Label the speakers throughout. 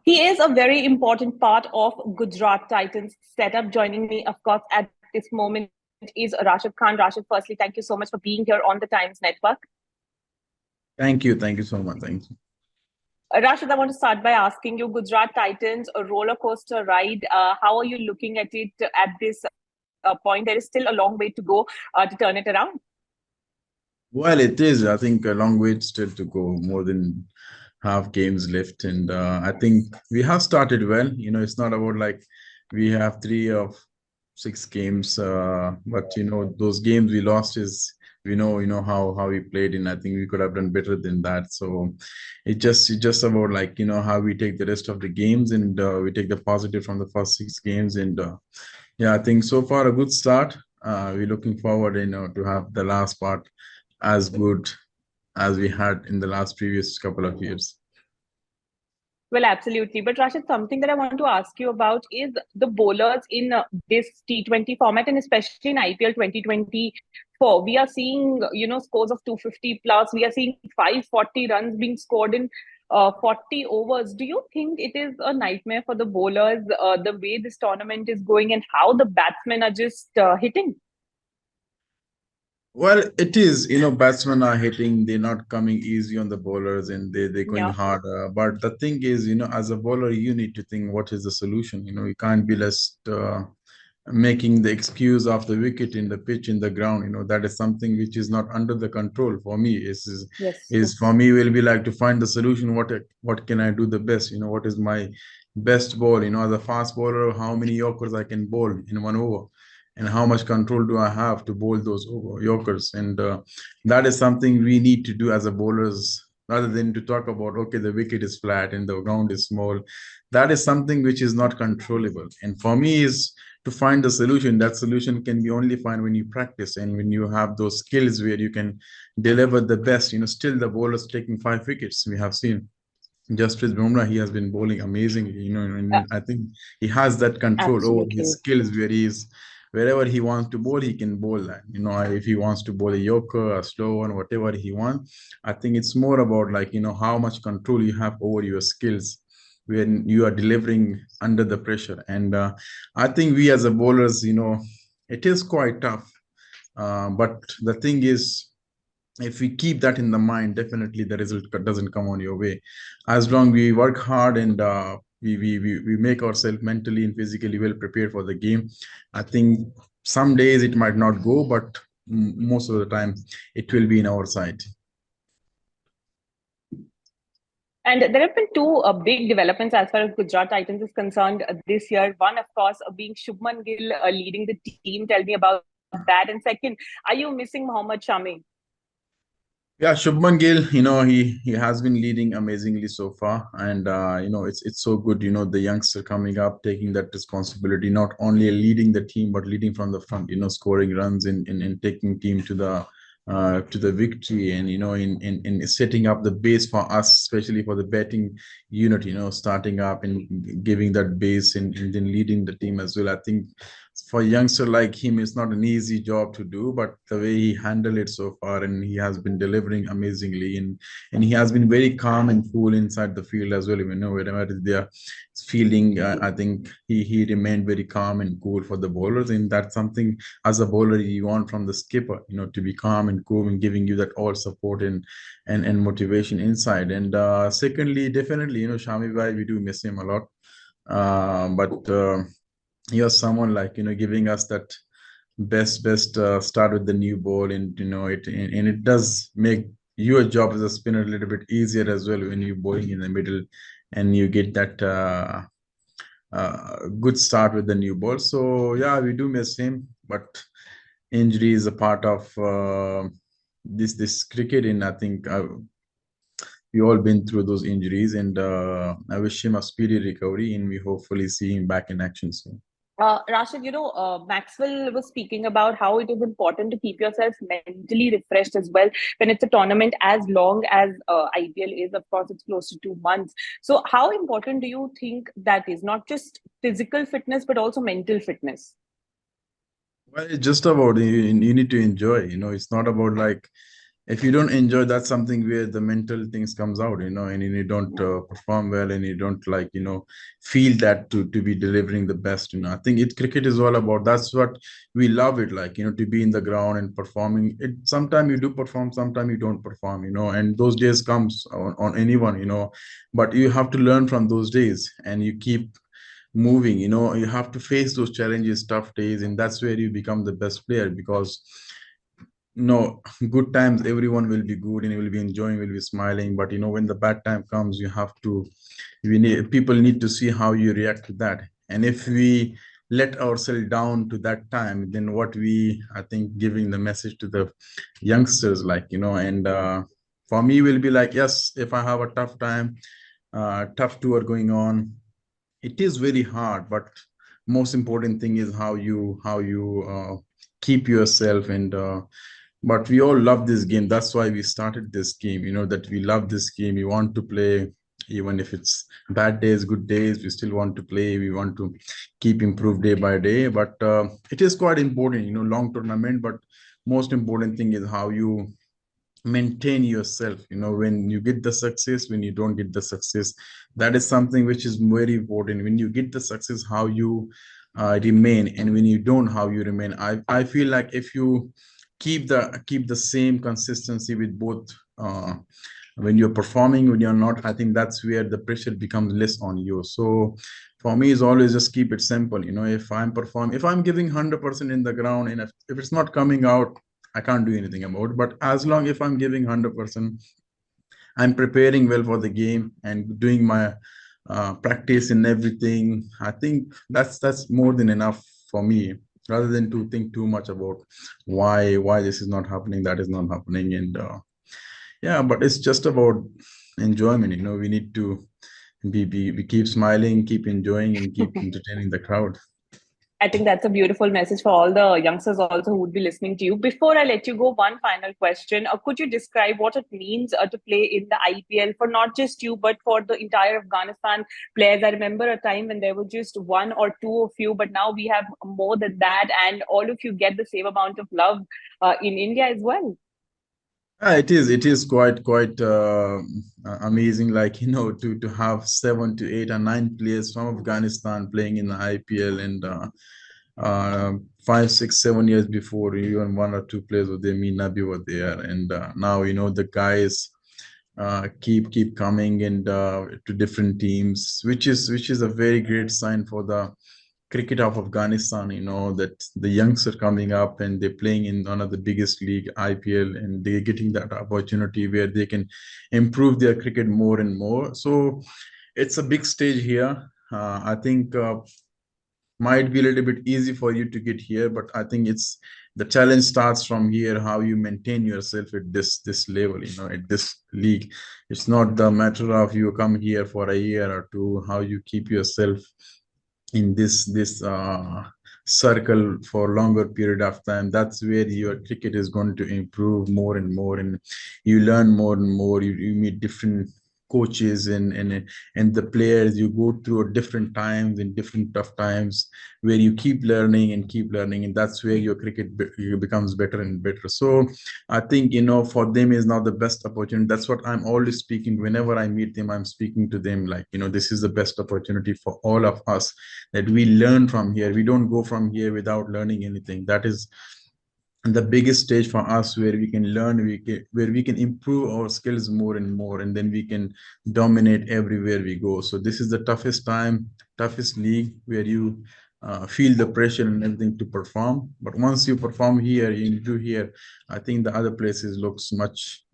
Speaker 1: He is a very important part of Gujarat Titans setup. Joining me, of course, at this moment is Rashid Khan. Rashid, firstly, thank you so much for being here on the Times Network.
Speaker 2: Thank you. Thank you so much. Thank you.
Speaker 1: Rashid, I want to start by asking you, Gujarat Titans, a roller coaster ride. How are you looking at it at this point? There is still a long way to go to turn it around.
Speaker 2: Well, it is. I think a long way still to go, more than half games left. And I think we have started well. It's not about like we have 3 of 6 games, but those games we lost is we know how we played, and I think we could have done better than that. So it's just about like how we take the rest of the games, and we take the positive from the first 6 games, and yeah, I think so far a good start. We're looking forward, to have the last part as good as we had in the last previous couple of years.
Speaker 1: Well, absolutely. But Rashid, something that I want to ask you about is the bowlers in this T20 format, and especially in IPL 2024. We are seeing, scores of 250 plus. We are seeing 540 runs being scored in 40 overs. Do you think it is a nightmare for the bowlers, the way this tournament is going and how the batsmen are just hitting?
Speaker 2: Well, it is, batsmen are hitting, they're not coming easy on the bowlers, and they're going
Speaker 1: Yeah.
Speaker 2: hard. But the thing is, as a bowler, you need to think what is the solution. You can't be just making the excuse of the wicket in the pitch in the ground. That is something which is not under the control for me.
Speaker 1: Yes.
Speaker 2: Is for me will be like to find the solution. What can I do the best? What is my best ball? As a fast bowler, how many Yorkers I can bowl in one over, and how much control do I have to bowl those Yorkers? And that is something we need to do as a bowlers, rather than to talk about, okay, the wicket is flat and the ground is small. That is something which is not controllable. And for me is to find the solution. That solution can be only found when you practice and when you have those skills where you can deliver the best. Still the bowlers taking 5 wickets. We have seen Jasprit Bumrah, he has been bowling amazingly,
Speaker 1: Uh,
Speaker 2: and I think he has that control over his
Speaker 1: Absolutely.
Speaker 2: skills where wherever he wants to bowl, he can bowl that. If he wants to bowl a Yorker, a slow one, whatever he wants. I think it's more about like, how much control you have over your skills when you are delivering under the pressure. And I think we as a bowlers, it is quite tough. But the thing is, if we keep that in the mind, definitely the result doesn't come on your way. As long we work hard, and we make ourselves mentally and physically well prepared for the game, I think some days it might not go, but most of the time it will be in our side.
Speaker 1: And there have been two big developments as far as Gujarat Titans is concerned this year. One, of course, being Shubman Gill leading the team. Tell me about that. And second, are you missing Mohammad Shami?
Speaker 2: Yeah, Shubman Gill, he has been leading amazingly so far, and it's so good, the youngster coming up, taking that responsibility, not only leading the team but leading from the front, scoring runs in taking team to the victory, and in setting up the base for us, especially for the batting unit, starting up and giving that base, and then leading the team as well. I think for a youngster like him, it's not an easy job to do, but the way he handled it so far, and he has been delivering amazingly, and he has been very calm and cool inside the field as well. Whenever they are fielding, I think he remained very calm and cool for the bowlers, and that's something as a bowler you want from the skipper, to be calm and cool and giving you that all support and motivation inside. And secondly, definitely, Shami Bhai, we do miss him a lot. But you're someone like giving us that best start with the new ball, and it does make your job as a spinner a little bit easier as well when you're bowling in the middle and you get that good start with the new ball. So yeah, we do miss him, but injury is a part of this cricket, and I think we all been through those injuries, and I wish him a speedy recovery, and we hopefully see him back in action soon.
Speaker 1: Rashid, Maxwell was speaking about how it is important to keep yourself mentally refreshed as well when it's a tournament as long as IPL is. Of course, it's close to 2 months. So, how important do you think that is? Not just physical fitness, but also mental fitness?
Speaker 2: Well, it's just about you need to enjoy. It's not about like if you don't enjoy, that's something where the mental things comes out, and you don't perform well, and you don't like, feel that to be delivering the best. I think cricket is all about, that's what we love it, like, to be in the ground and performing it. Sometimes you do perform, sometimes you don't perform, and those days comes on anyone, but you have to learn from those days and you keep moving. You have to face those challenges, tough days, and that's where you become the best player. Because no, good times everyone will be good and you will be enjoying, will be smiling, but when the bad time comes, you have to, people need to see how you react to that. And if we let ourselves down to that time, then what we, I think, giving the message to the youngsters, like, and for me will be like, yes, if I have a tough time, tough tour going on, it is very hard, but most important thing is how you keep yourself. And but we all love this game, that's why we started this game, that we love this game, we want to play. Even if it's bad days, good days, we still want to play, we want to keep improve day by day. But it is quite important, long tournament, but most important thing is how you maintain yourself, when you get the success, when you don't get the success, that is something which is very important. When you get the success, how you remain, and when you don't, how you remain. I feel like if you keep the same consistency with both, when you're performing, when you're not, I think that's where the pressure becomes less on you. So for me, is always just keep it simple. If I'm performing, if I'm giving 100% in the ground, and if it's not coming out, I can't do anything about it. But as long if I'm giving 100%, I'm preparing well for the game and doing my practice and everything, I think that's more than enough for me, rather than to think too much about why this is not happening, that is not happening. And yeah, but it's just about enjoyment. We need to we keep smiling, keep enjoying, and keep entertaining the crowd.
Speaker 1: I think that's a beautiful message for all the youngsters also who would be listening to you. Before I let you go, one final question. Could you describe what it means to play in the IPL for not just you, but for the entire Afghanistan players? I remember a time when there were just one or two of you, but now we have more than that, and all of you get the same amount of love in India as well.
Speaker 2: It is quite amazing, like, to have 7 to 8 or 9 players from Afghanistan playing in the IPL. And 5, 6, 7 years before, even 1 or 2 players were there, me, Nabi were there. And now, the guys keep coming and to different teams, which is a very great sign for the cricket of Afghanistan, that the youngs are coming up and they're playing in one of the biggest league, IPL, and they're getting that opportunity where they can improve their cricket more and more. So it's a big stage here. I think might be a little bit easy for you to get here, but I think it's the challenge starts from here, how you maintain yourself at this level, at this league. It's not the matter of you come here for a year or two, how you keep yourself in this circle for longer period of time. That's where your cricket is going to improve more and more, and you learn more and more. You meet different coaches and the players. You go through different times and different tough times where you keep learning and keep learning, and that's where your cricket becomes better and better. So I think, for them is now the best opportunity. That's what I'm always speaking. Whenever I meet them, I'm speaking to them like, this is the best opportunity for all of us, that we learn from here. We don't go from here without learning anything. That is the biggest stage for us, where we can learn, where we can improve our skills more and more, and then we can dominate everywhere we go. So this is the toughest time, toughest league, where you feel the pressure and everything to perform. But once you perform here, you do here, I think the other places looks much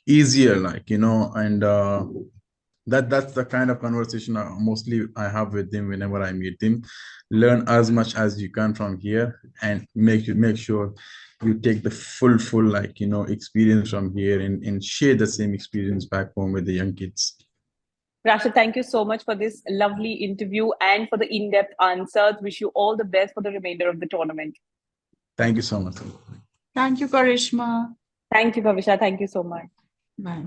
Speaker 2: easier, like, and that's the kind of conversation mostly I have with them whenever I meet them. Learn as much as you can from here, and make sure you take the full like, experience from here, and share the same experience back home with the young kids.
Speaker 1: Rashid, thank you so much for this lovely interview and for the in-depth answers. Wish you all the best for the remainder of the tournament.
Speaker 2: Thank you so much.
Speaker 3: Thank you, Karishma.
Speaker 1: Thank you, Bhavisha. Thank you so much.
Speaker 3: Bye.